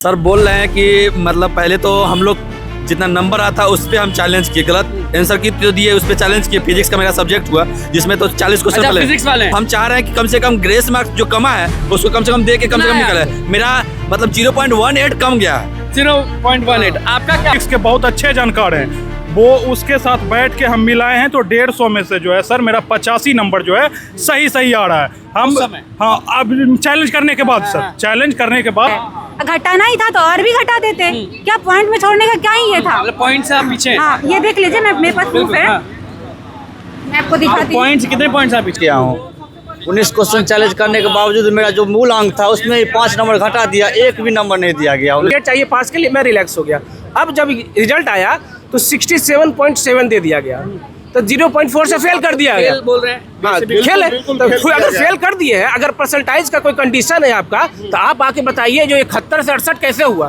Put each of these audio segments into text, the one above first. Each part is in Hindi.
सर बोल रहे हैं कि मतलब पहले तो हम लोग जितना नंबर आता उस पर हम चैलेंज किए, गलत आंसर की तो दिए उस पर चैलेंज किए। फिजिक्स का मेरा सब्जेक्ट हुआ जिसमें तो 40 क्वेश्चन पहले फिजिक्स वाले हम चाह रहे हैं कि कम से कम ग्रेस मार्क्स जो कमा है उसको कम से कम दे के कम से कम निकले। मेरा मतलब 0.18 कम गया है। 0.18 आपका क्या? फिजिक्स के बहुत अच्छे जानकार हैं, वो उसके साथ बैठ के हम मिलाए हैं तो 150 में से जो है सर मेरा 85 नंबर जो है सही आ रहा है। हम हाँ अब चैलेंज करने के बाद सर चैलेंज करने के बाद घटाना ही था तो और भी घटा देते। क्या पॉइंट में छोड़ने का क्या ही ये था? मतलब पॉइंट से आप पीछे हैं। हाँ ये देख लीजिए, मेरे पास प्रूफ है, मैं आपको दिखाती हूँ। पॉइंट कितने पॉइंट आप पीछे? किया हूँ 19 क्वेश्चन चैलेंज करने के बावजूद मेरा जो मूल अंक था उसमें 5 नंबर घटा दिया, एक भी नंबर नहीं दिया गया। टारगेट चाहिए पास के लिए, मैं रिलैक्स हो गया। अब जब रिजल्ट आया तो 67.7 दे दिया गया, तो 0.4 से फेल कर दिया गया। बोल रहे हैं हाँ खेल है, तो अगर फेल कर दिए हैं, अगर परसेंटाइज का कोई कंडीशन है आपका, तो आप आके बताइए जो 71 से 68 कैसे हुआ।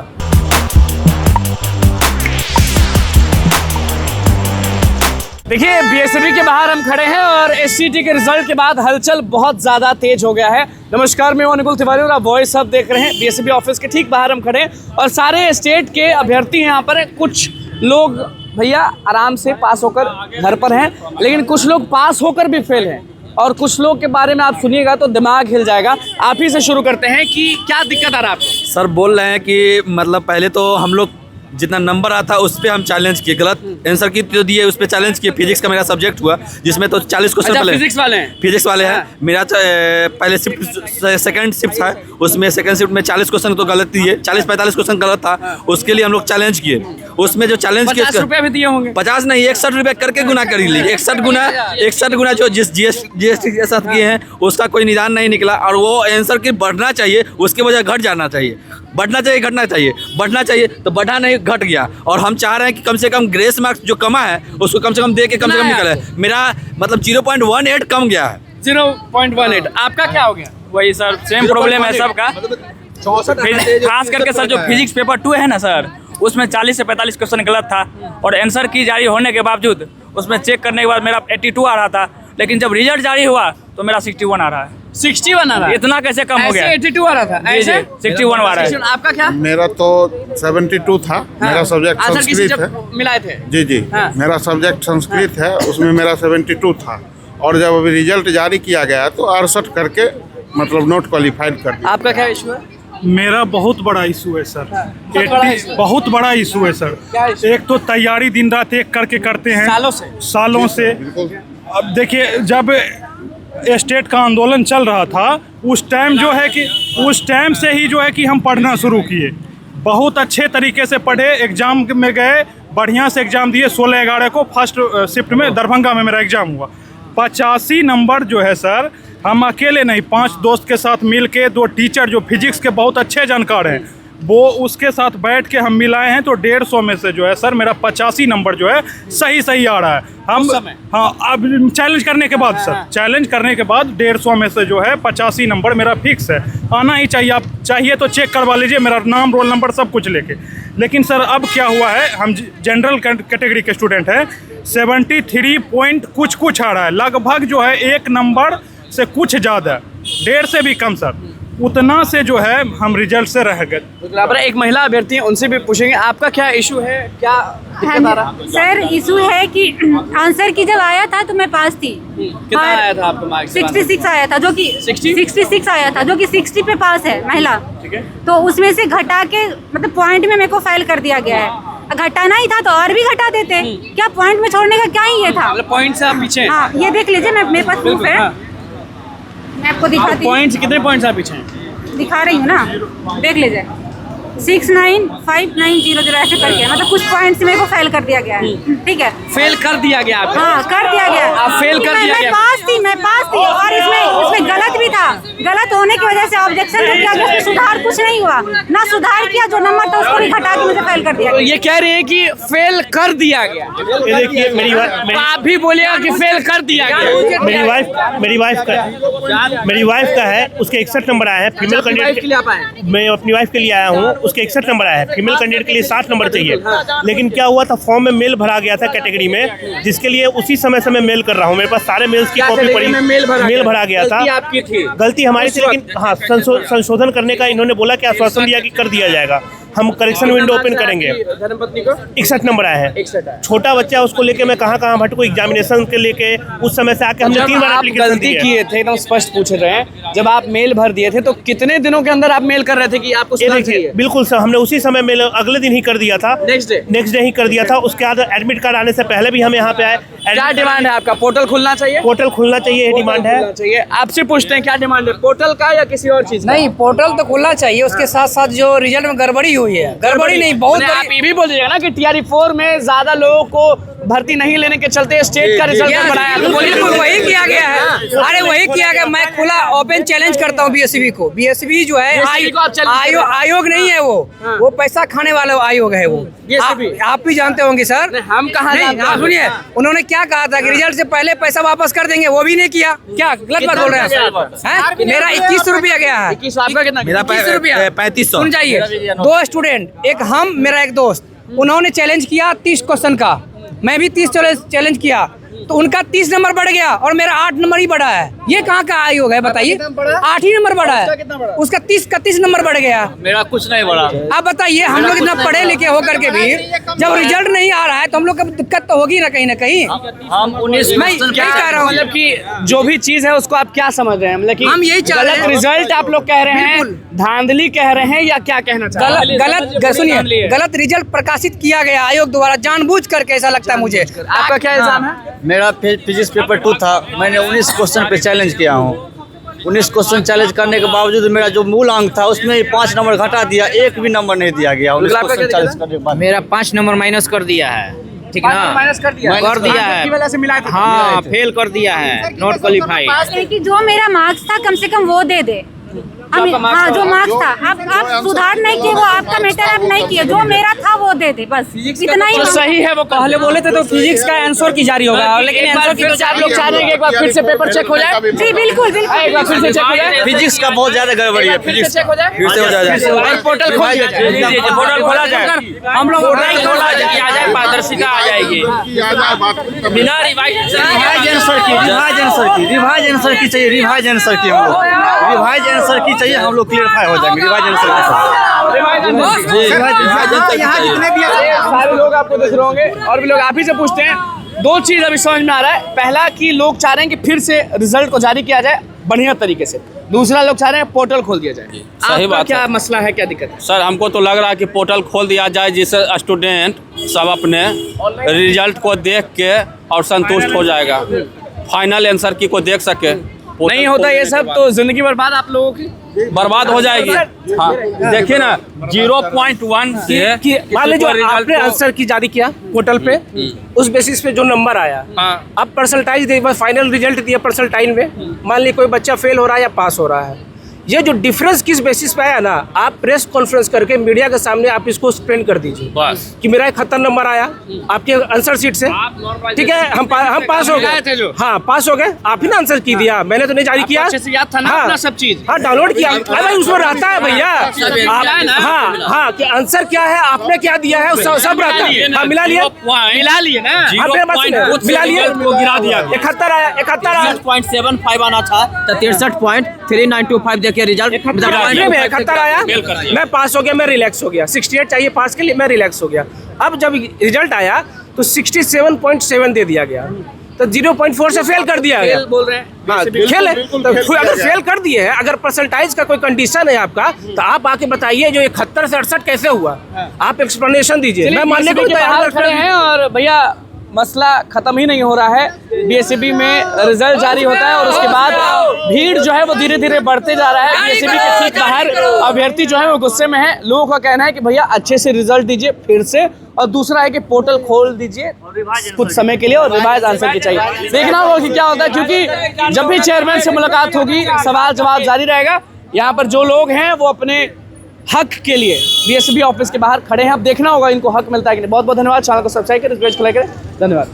देखिए बीएसबी के बाहर हम खड़े हैं और एससीटी के रिजल्ट के बाद हलचल बहुत ज़्यादा तेज हो गया है। नमस्कार, मैं अनुकूल तिवारी और आप वॉइस अब देख रहे हैं। बीएसबी ऑफिस के ठीक बाहर हम खड़े हैं और सारे स्टेट के अभ्यर्थी हैं यहाँ पर। कुछ लोग भैया आराम से पास होकर घर पर हैं, लेकिन कुछ लोग पास होकर भी फेल हैं और कुछ लोग के बारे में आप सुनिएगा तो दिमाग हिल जाएगा। आप ही से शुरू करते हैं कि क्या दिक्कत आ रहा है आपको? सर बोल रहे हैं कि मतलब पहले तो हम लोग जितना नंबर आता उस पर हम चैलेंज किए, गलत आंसर की तो दिए उस पर चैलेंज किए। फिजिक्स का मेरा सब्जेक्ट हुआ जिसमें तो 40 क्वेश्चन पहले फिजिक्स वाले हैं। फिजिक्स वाले हैं। मेरा पहले शिफ्ट सेकंड शिफ्ट था, उसमें सेकंड शिफ्ट में 40 क्वेश्चन तो गलत दिए, 40-45 क्वेश्चन गलत था। उसके लिए हम लोग चैलेंज किए। उसमें जो चैलेंज किए 50 रुपये भी दिए होंगे। 50 नहीं 61 रुपये करके गुना कर ली। 61 गुना जो जिस जीएसटी के साथ किए हैं उसका कोई निदान नहीं निकला। और वो आंसर की बढ़ना चाहिए उसके बजाय घट जाना चाहिए, बढ़ना चाहिए घटना चाहिए, बढ़ना चाहिए तो बढ़ा नहीं घट गया। और हम चाह रहे हैं कि कम से कम ग्रेस मार्क्स जो कमा है उसको कम से कम दे के कम से कम निकले। मेरा मतलब 0.18 कम गया है। 0.18 आपका क्या हो गया? वही सर सेम प्रॉब्लम है सबका। खास करके सर जो फिजिक्स पेपर 2 है ना सर, उसमें 40 से 45 क्वेश्चन गलत था और आंसर की जारी होने के बावजूद उसमें चेक करने के बाद मेरा 82 आ रहा था, लेकिन जब रिजल्ट जारी हुआ तो मेरा 61 आ रहा है। 61 आ रहा है? इतना कैसे कम हो गया? 82 आ रहा था, ऐसे 61 आ रहा है। आपका क्या? मेरा तो 72 था। मेरा सब्जेक्ट संस्कृत है। मिलाए थे जी हाँ। मेरा सब्जेक्ट संस्कृत है, उसमें मेरा 72 था। और जब अभी रिजल्ट जारी किया गया तो 68 करके मतलब नोट क्वालिफाइड कर दिया। आपका क्या इशू है? मेरा बहुत बड़ा इशू है सर। बहुत बड़ा इशू है सर। क्या issue? एक तो तैयारी दिन रात एक करके करते हैं सालों से। अब देखिए जब स्टेट का आंदोलन चल रहा था उस टाइम जो है कि उस टाइम से ही जो है कि हम पढ़ना शुरू किए। बहुत अच्छे तरीके से पढ़े, एग्ज़ाम में गए, बढ़िया से एग्ज़ाम दिए। 16/11 को फर्स्ट शिफ्ट में दरभंगा में मेरा एग्ज़ाम हुआ। 85 नंबर जो है सर, हम अकेले नहीं 5 दोस्त के साथ मिल के, 2 टीचर जो फिजिक्स के बहुत अच्छे जानकार हैं वो उसके साथ बैठ के हम मिलाए हैं तो 150 में से जो है सर मेरा 85 नंबर जो है सही आ रहा है। हम हाँ अब चैलेंज करने के बाद सर चैलेंज करने के बाद 150 में से जो है 85 नंबर मेरा फिक्स है। आना ही चाहिए, आप चाहिए तो चेक करवा लीजिए मेरा नाम रोल नंबर सब कुछ लेके। लेकिन सर अब क्या हुआ है, हम जनरल कैटेगरी के स्टूडेंट हैं, 73 पॉइंट कुछ आ रहा है, लगभग जो है 1 नंबर से कुछ ज़्यादा, 1.5 से भी कम सर, उतना से जो है हम रिजल्ट से रह गए। एक महिला अभ्यर्थी है, उनसे भी पूछेंगे आपका क्या इशू है, क्या दिक्कत आ रहा? सर इशू है कि आंसर की जब आया था तो मैं पास थी। कितना आया था आपका मार्क्स? 66 आया था, जो कि 66 आया था, जो कि 60 पे पास है महिला। ठीक है, तो उसमें से घटा के मतलब पॉइंट में मेरे को फेल कर दिया गया है। घटाना ही था तो और भी घटा देते। क्या पॉइंट में छोड़ने का क्या ही ये था? मतलब पॉइंट से आप पीछे हैं। हाँ ये देख लीजिए, मेरे पास प्रूफ है, मैं आपको दिखाती हूँ। पॉइंट कितने पॉइंट आप पीछे हैं? दिखा रही हूँ ना, देख लीजिए। 695900 ऐसे करके मतलब कुछ पॉइंट्स मेरे को फेल कर दिया गया है। ठीक है, फेल कर दिया गया आपको? हाँ कर दिया गया। आप फेल कर दिया गया? मैं पास थी और इसमें गलत भी था। गलत होने की वजह से ऑब्जेक्शन जो किया गया उसमें सुधार कुछ नहीं हुआ, ना सुधार किया, जो नंबर था उसको भी घटा के मुझे फेल कर दिया। तो ये कह रहे हैं कि फेल कर दिया गया। देखिए मेरी आप भी बोलिएगा कि फेल कर दिया गया। मेरी वाइफ का है, उसके 61 नंबर आया है। फीमेल कैंडिडेट के लिए आप आए? मैं अपनी वाइफ के लिए आया हूँ, उसके 61 नंबर आया है। फीमेल कैंडिडेट के लिए 60 नंबर चाहिए, लेकिन क्या हुआ था फॉर्म में मेल भरा गया था कैटेगरी में, जिसके लिए उसी समय से मैं मेल कर रहा हूँ। मेरे पास सारे मेल्स की कॉपी पड़ी, मेल भरा गया था। आपकी थी? गलती हमारी थी, लेकिन हाँ संशोधन करने का इन्होंने बोला कि आश्वासन दिया कि कर दिया जाएगा। हम करेक्शन विंडो ओपन करेंगे। धर्मपत्नी को 61 नंबर आया है। 61 आया। छोटा बच्चा उसको लेके मैं कहाँ भटकू एग्जामिनेशन के लेके, उस समय से आके हमने जब 3 बार आप एप्लीकेशन गलती दिए। किए थे एकदम स्पष्ट पूछ रहे हैं, जब आप मेल भर दिए थे तो कितने दिनों के अंदर आप मेल कर रहे थे कि आपको ये सुधार देखिए, चाहिए? बिल्कुल सर, हमने उसी समय मेल अगले दिन ही कर दिया था। नेक्स्ट डे ही कर दिया था। उसके बाद एडमिट कार्ड आने से पहले भी हम यहाँ पे आए। क्या डिमांड है आपका? पोर्टल खुलना चाहिए, पोर्टल खुलना चाहिए, ये डिमांड है। खुलना चाहिए। आपसे पूछते हैं क्या डिमांड है, पोर्टल का या किसी और चीज का? नहीं, पोर्टल तो खुलना चाहिए, उसके साथ साथ जो रिजल्ट में गड़बड़ी हुई है, गड़बड़ी नहीं बहुत मैंने आप बड़ी। ये भी बोल दीजिएगा ना कि टीआरई 4 में ज्यादा लोगों को भर्ती नहीं लेने के चलते स्टेट का रिजल्ट बढ़ाया। बिल्कुल वही किया गया है। अरे वही किया गया। मैं खुला ओपन चैलेंज करता हूँ बीएसबी को। बीएसबी जो है आयोग नहीं है, वो पैसा खाने वाला आयोग है वो। आप भी जानते होंगे सर। हम कहाँ जानते हैं? सुनिए, उन्होंने क्या कहा था कि रिजल्ट से पहले पैसा वापस कर देंगे, वो भी नहीं किया। क्या गलत बात बोल रहे हैं? मेरा 21 रुपया गया है। आपका कितना? मेरा 21 रुपया। 3500। सुन जाइए, 2 स्टूडेंट, एक हम, मेरा एक दोस्त, उन्होंने चैलेंज किया 30 क्वेश्चन का, मैं भी 30 चैलेंज किया, तो उनका 30 नंबर बढ़ गया और मेरा 8 नंबर ही बढ़ा है। ये कहाँ का आयोग है बताइए? 8 ही नंबर बढ़ा है, उसका 30 नंबर बढ़ गया। मेरा कुछ नहीं बढ़ा। आप बताइए, हम लोग इतना पढ़े लिखे होकर के भी जब रिजल्ट नहीं आ रहा है तो हम लोग को दिक्कत तो होगी ना कहीं ना कहीं। हम 19 मैं क्या कह रहा हूँ, मतलब कि जो भी चीज है उसको आप क्या समझ रहे हैं? मतलब कि हम यही चाह रहे गलत हैं। रिजल्ट आप लोग कह रहे हैं, धांधली कह रहे हैं, या क्या कहना चाह रहे हैं? गलत सुनिए, गलत रिजल्ट प्रकाशित किया गया आयोग द्वारा जानबूझ करके, ऐसा लगता है मुझे। आपका क्या इल्जाम है? मेरा फिजिक्स पेपर 2 था, मैंने 19 क्वेश्चन पे चैलेंज किया हूँ। 19 क्वेश्चन चैलेंज करने के बावजूद मेरा जो मूल अंक था उसमें 5 नंबर घटा दिया, एक भी नंबर नहीं दिया गया। 19 क्वेश्चन चैलेंज करने के बाद मेरा 5 नंबर माइनस कर दिया है, ठीक ना? माइनस कर दिया है। की वजह से मिला था। हाँ, फेल कर दिया है, नॉट क्वालिफाइड। कि जो मेरा मार्क्स था कम से कम वो दे दे। हाँ, जो मार्क्स था, आप सुधार नहीं किए, वो आपका मैटर आप नहीं किए, जो मेरा था वो दे दे, बस इतना ही। जो सही है वो पहले बोले थे तो फिजिक्स का आंसर की जारी होगा, लेकिन आंसर फिर से आप लोग चाह रहे हैं कि एक बार फिर से पेपर चेक हो जाए। जी बिल्कुल बिल्कुल। एक बार फिर से चेक हो जाए, फिजिक्स का बहुत ज्यादा गड़बड़ी है। फिर से चेक हो जाए, फिर से हो जाएगा। और पोर्टल खोल दिया जाए, पोर्टल खोला जाए, हम लोग खोला जाए, पारदर्शिता आ जाएगी बिना रिवाइज आंसर की चाहिए, रिवाइज आंसर की हम लोग, रिवाइज आंसर की चाहिए, हम लोग क्लियरफाई हो जाएंगे रिवाइज आंसर के साथ। सारे लोग आपको देख रहे होंगे और भी लोग आप ही से पूछते हैं। 2 चीज अभी समझ में आ रहा है। पहला कि लोग चाह रहे हैं कि फिर से रिजल्ट को जारी किया जाए बढ़िया तरीके से। दूसरा, लोग चाह रहे हैं पोर्टल खोल दिया जाए। सही आपका बात क्या है। मसला है, क्या दिक्कत है? सर हमको तो लग रहा है कि पोर्टल खोल दिया जाए, जिससे स्टूडेंट सब अपने रिजल्ट को देख के और संतुष्ट हो जाएगा, फाइनल आंसर की को देख सके। नहीं होता ये सब तो जिंदगी बर्बाद आप लोगों की। बर्बाद हो जाएगी। हाँ देखिए ना, 0.1 से मान लीजिए आपने आंसर की जारी किया पोर्टल पे, उस बेसिस पे जो नंबर आया, अब परसेंटाइज दे, फाइनल रिजल्ट दिया परसेंटाइज में, मान लीजिए कोई बच्चा फेल हो रहा है या पास हो रहा है, ये जो डिफरेंस किस बेसिस पे आया ना, आप प्रेस कॉन्फ्रेंस करके मीडिया के सामने आप इसको एक्सप्लेन कर दीजिए बस कि मेरा 71 नंबर आया आपके आंसर शीट से, ठीक है, हम पास हो गए। हाँ, पास हो गए, आप ही ना आंसर की दिया, मैंने तो नहीं जारी किया। अच्छे से याद था ना हाँ, अपना सब चीज? हाँ, डाउनलोड किया। अरे उसमें रहता है भैया। हाँ हाँ, कि आंसर क्या है, आपने क्या दिया है, सब रहता है। हाँ, मिला लिया, मिला लिए ना? आपने बस मिला लिया, गिरा दिया। 71 आया, 71 आया, 0.75 आना था तो 63.3925 देखिए रिजल्ट 71 आया, मैं पास हो गया, मैं रिलैक्स हो गया। 68 चाहिए पास के लिए, मैं रिलैक्स हो गया। अब जब रिजल्ट आया तो 67.7 दे दिया गया, तो 0.4 से फेल कर दिया गया। बोल रहे हैं हाँ, फेल है। तो अगर फेल कर दिए हैं, अगर परसेंटाइज का कोई कंडीशन है आपका, तो आप आके बताइए जो 71 से 68 कैसे हुआ, आप एक्सप्लेनेशन दीजिए। मैं मानने को तैयार खड़े हैं। और भैया मसला खत्म ही नहीं हो रहा है। बीएसबी में रिजल्ट जारी होता है और उसके बाद भीड़ जो है वो धीरे धीरे बढ़ते जा रहा है। बीएसबी के ठीक बाहर अभ्यर्थी जो है वो गुस्से में है। लोगों का कहना है कि भैया अच्छे से रिजल्ट दीजिए फिर से, और दूसरा है कि पोर्टल खोल दीजिए कुछ समय के लिए और रिवाइज आंसर की चाहिए। देखना होगा कि क्या होता है, क्योंकि जब भी चेयरमैन से मुलाकात होगी सवाल जवाब जारी रहेगा। यहाँ पर जो लोग हैं वो अपने हक के लिए बीएसबी ऑफिस के बाहर खड़े हैं। अब देखना होगा इनको हक मिलता है कि नहीं। बहुत बहुत धन्यवाद। चैनल को सब्सक्राइब करें, पेज को लाइक करें। धन्यवाद।